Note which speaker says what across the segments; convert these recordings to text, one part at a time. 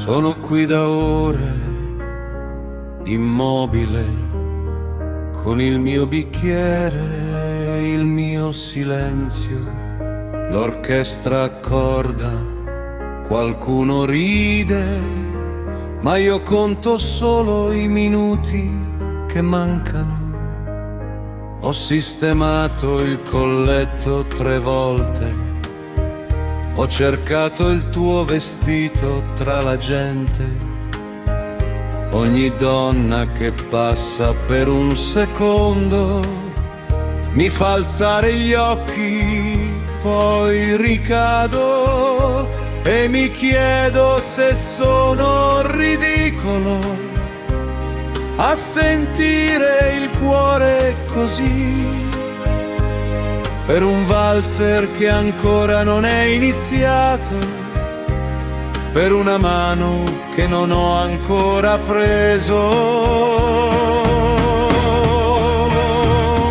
Speaker 1: Sono qui da ore, immobile, con il mio bicchiere e il mio silenzio. L'orchestra accorda, qualcuno ride, ma io conto solo i minuti che mancano. Ho sistemato il colletto 3 volte, ho cercato il tuo vestito tra la gente. Ogni donna che passa per un secondo mi fa alzare gli occhi, poi ricado e mi chiedo se sono ridicolo a sentire il cuore così per un valzer che ancora non è iniziato, per una mano che non ho ancora preso.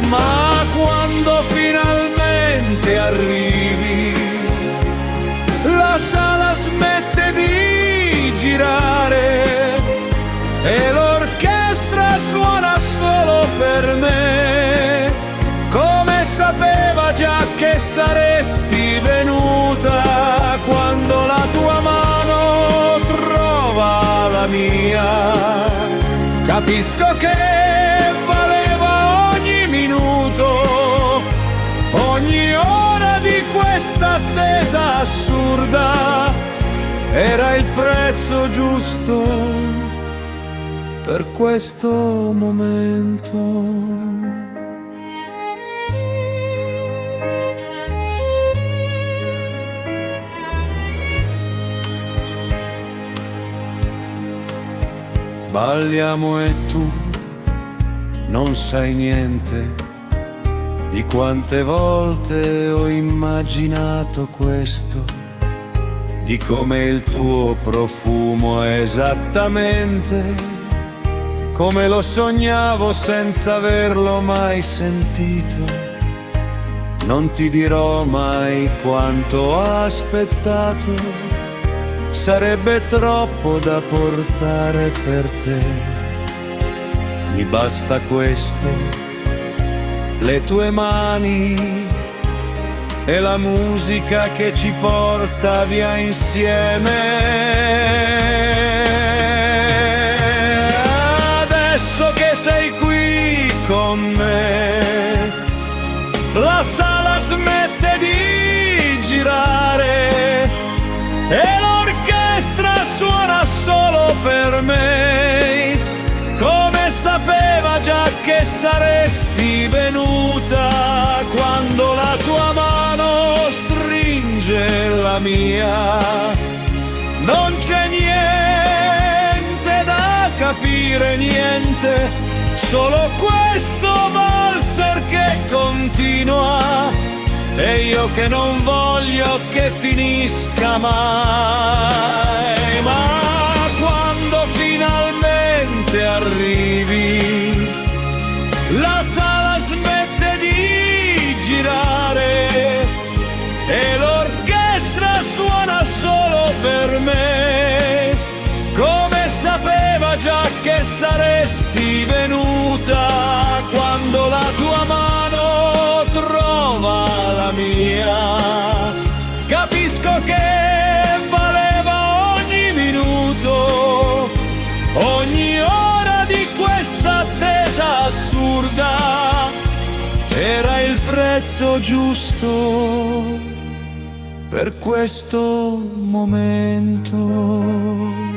Speaker 1: Ma quando finalmente arrivi, la sala smette di girare e l'orchestra suona solo per me, come sapeva già che saresti venuta. Quando la tua mano trova la mia, capisco che valeva ogni minuto, ogni ora di questa attesa assurda. Era il prezzo giusto per questo momento. Balliamo e tu non sai niente di quante volte ho immaginato questo, di come il tuo profumo è esattamente come lo sognavo senza averlo mai sentito. Non ti dirò mai quanto ho aspettato, sarebbe troppo da portare per te. Mi basta questo, le tue mani e la musica che ci porta via insieme. Adesso che sei qui con me, la sala smette di girare e l'orchestra suona solo per me, come sapeva già che saresti venuta. Quando la tua mano stringe la mia, non c'è niente da capire, niente, solo questo valzer che continua e io che non voglio che finisca mai. Ma quando finalmente arrivi, la sala smette di girare e l'orchestra suona solo per me, come sapeva già che saresti venuta. Quando la tua mano trova la mia, capisco che valeva ogni minuto, ogni ora di questa attesa assurda. Era il prezzo giusto per questo momento.